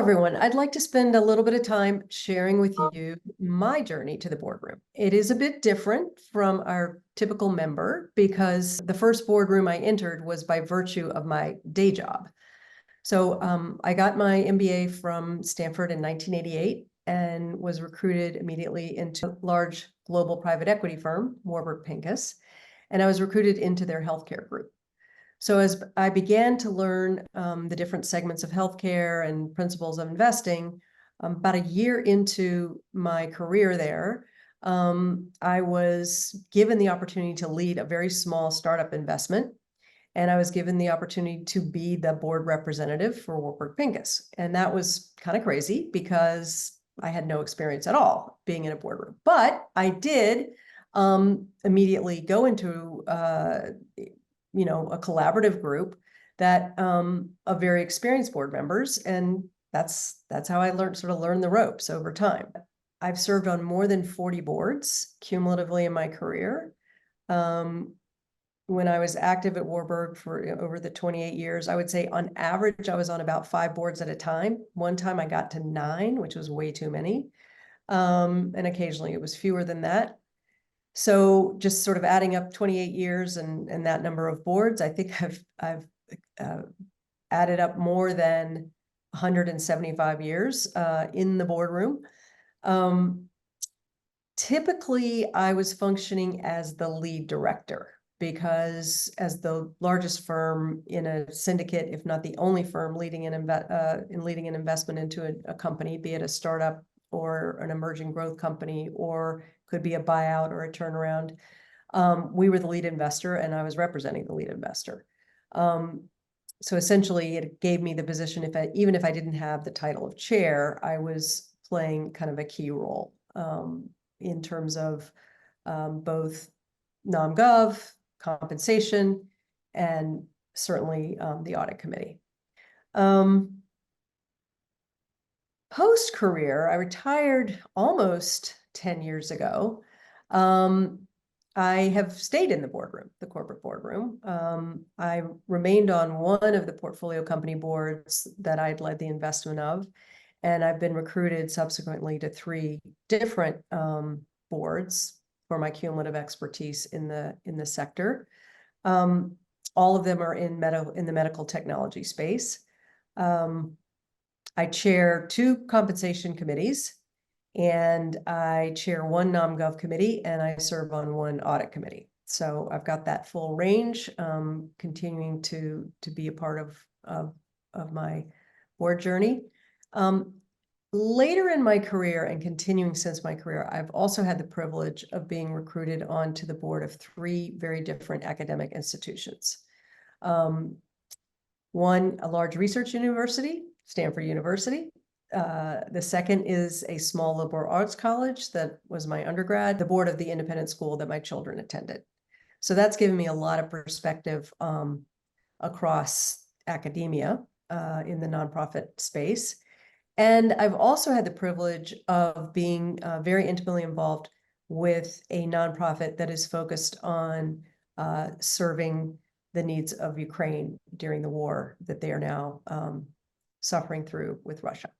everyone. I'd like to spend a little bit of time sharing with you my journey to the boardroom. It is a bit different from our typical member because the first boardroom I entered was by virtue of my day job. So I got my MBA from Stanford in 1988 and was recruited immediately into a large global private equity firm, Warburg Pincus, and I was recruited into their healthcare group. So as I began to learn the different segments of healthcare and principles of investing, about a year into my career there, I was given the opportunity to lead a very small startup investment. And I was given the opportunity to be the board representative for Warburg Pincus. And that was kind of crazy because I had no experience at all being in a boardroom. But I did immediately go into a collaborative group that of very experienced board members, and that's how I learned the ropes over time. I've served on more than 40 boards cumulatively in my career. When I was active at Warburg for over the 28 years, I would say on average, I was on about 5 boards at a time. One time I got to 9, which was way too many. And occasionally it was fewer than that. So just sort of adding up 28 years and that number of boards, I think I've added up more than 175 years in the boardroom. Typically, I was functioning as the lead director because as the largest firm in a syndicate, if not the only firm leading an investment into a company, be it a startup or an emerging growth company, or could be a buyout or a turnaround. We were the lead investor and I was representing the lead investor. So essentially it gave me the position, even if I didn't have the title of chair, I was playing kind of a key role in terms of both nom-gov, compensation, and certainly the audit committee. Post-career, I retired almost 10 years ago. I have stayed in the boardroom, the corporate boardroom. I remained on one of the portfolio company boards that I'd led the investment of, and I've been recruited subsequently to 3 different boards for my cumulative expertise in the sector. All of them are in the medical technology space. I chair 2 compensation committees, and I chair 1 nom-gov committee, and I serve on 1 audit committee. So I've got that full range, continuing to be a part of my board journey. Later in my career and continuing since my career, I've also had the privilege of being recruited onto the board of 3 very different academic institutions. One, a large research university, Stanford University. The second is a small liberal arts college that was my undergrad, the board of the independent school that my children attended. So that's given me a lot of perspective across academia in the nonprofit space. And I've also had the privilege of being very intimately involved with a nonprofit that is focused on serving the needs of Ukraine during the war that they are now suffering through with Russia.